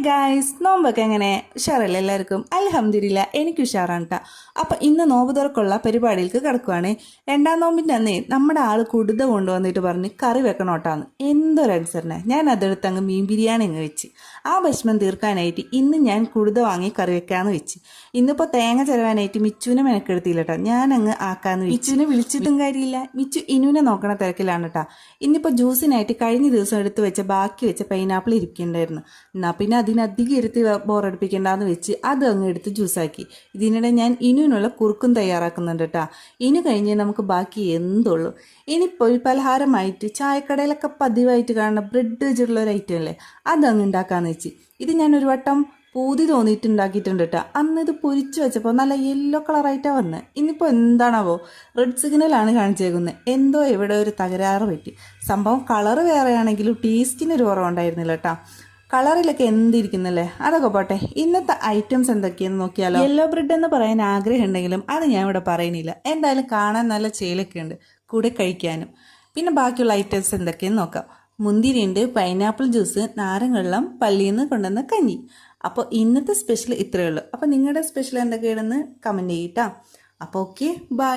Guys, നോമ്പൊക്കെ എങ്ങനെ ഉഷാറല്ലേ എല്ലാവർക്കും? അൽഹംദുലില്ലാ, എനിക്ക് ഉഷാറാണ് കേട്ടോ. അപ്പം ഇന്ന് നോമ്പ് തുറക്കുള്ള പരിപാടിയിലേക്ക് കിടക്കുവാണ്. രണ്ടാം നോമ്പിൻ്റെ അന്നേ നമ്മുടെ ആൾ കുടുത കൊണ്ടുവന്നിട്ട് പറഞ്ഞ് കറി വെക്കണോട്ടാന്ന്. എന്തൊരനുസരണേ, ഞാൻ അതെടുത്ത് അങ്ങ് മീൻ ബിരിയാണി അങ്ങ് വെച്ച് ആ വിഷമം തീർക്കാനായിട്ട് ഇന്ന് ഞാൻ കുടുത വാങ്ങി കറി വെക്കാമെന്ന് വെച്ച്. ഇന്നിപ്പോൾ തേങ്ങ ചിലവാനായിട്ട് മിച്ചുവിനെ മെനക്കെടുത്തില്ല കേട്ടോ, ഞാൻ അങ്ങ് ആക്കാന്ന് മിച്ചുവിനെ വിളിച്ചിട്ടും കാര്യമില്ല. മിച്ചു ഇനുവിനെ നോക്കണ തിരക്കിലാണ് കേട്ടോ. ഇന്നിപ്പോൾ ജ്യൂസിനായിട്ട് കഴിഞ്ഞ ദിവസം എടുത്ത് വെച്ച ബാക്കി വെച്ച പൈനാപ്പിൾ ഇരിക്കുന്നുണ്ടായിരുന്നു. എന്നാൽ പിന്നെ അതിനധികം ഇരുത്തി ബോറടിപ്പിക്കേണ്ടെന്ന് വെച്ച് അത് അങ്ങ് എടുത്ത് ജ്യൂസാക്കി. ഇതിനിടെ ഞാൻ ഇനുവിനുള്ള കുറുക്കും തയ്യാറാക്കുന്നുണ്ട് കേട്ടോ. ഇനി കഴിഞ്ഞ് നമുക്ക് ബാക്കി എന്തുള്ളൂ. ഇനിയിപ്പോൾ ഒരു പലഹാരമായിട്ട് ചായക്കടയിലൊക്കെ പതിവായിട്ട് കാണുന്ന ബ്രെഡ് വെച്ചിട്ടുള്ള ഒരു ഐറ്റം അല്ലേ, അതങ്ങ് ഉണ്ടാക്കാമെന്ന് വെച്ച്. ഇത് ഞാൻ ഒരു വട്ടം പൂതി തോന്നിയിട്ട് ഉണ്ടാക്കിയിട്ടുണ്ട് കേട്ടോ. അന്ന് ഇത് പൊരിച്ച് വെച്ചപ്പോൾ നല്ല യെല്ലോ കളറായിട്ടാണ് വന്നത്. ഇന്നിപ്പോൾ എന്താണാവോ റെഡ് സിഗ്നലാണ് കാണിച്ചേക്കുന്നത്. എന്തോ ഇവിടെ ഒരു തകരാറ് പറ്റി. സംഭവം കളറ് വേറെയാണെങ്കിലും ടേസ്റ്റിനൊരു കുറവുണ്ടായിരുന്നില്ല കേട്ടോ. കളറിലൊക്കെ എന്തിരിക്കുന്നല്ലേ, അതൊക്കെ പോട്ടെ. ഇന്നത്തെ ഐറ്റംസ് എന്തൊക്കെയെന്ന് നോക്കിയാലോ. യെല്ലോ ബ്രെഡ് എന്ന് പറയാൻ ആഗ്രഹം ഉണ്ടെങ്കിലും അത് ഞാൻ ഇവിടെ പറയുന്നില്ല. എന്തായാലും കാണാൻ നല്ല ചേലൊക്കെ ഉണ്ട്, കൂടെ കഴിക്കാനും. പിന്നെ ബാക്കിയുള്ള ഐറ്റംസ് എന്തൊക്കെയെന്ന് നോക്കാം. മുന്തിരിയുണ്ട്, പൈനാപ്പിൾ ജ്യൂസ്, നാരങ്ങ വെള്ളം, പള്ളിയിൽ നിന്ന് കൊണ്ടുവന്ന കഞ്ഞി. അപ്പോൾ ഇന്നത്തെ സ്പെഷ്യൽ ഇത്രയേ ഉള്ളൂ. അപ്പോൾ നിങ്ങളുടെ സ്പെഷ്യൽ എന്തൊക്കെയാണെന്ന് കമൻറ്റ് ചെയ്യട്ടോ. അപ്പോൾ ഓക്കെ, ബൈ.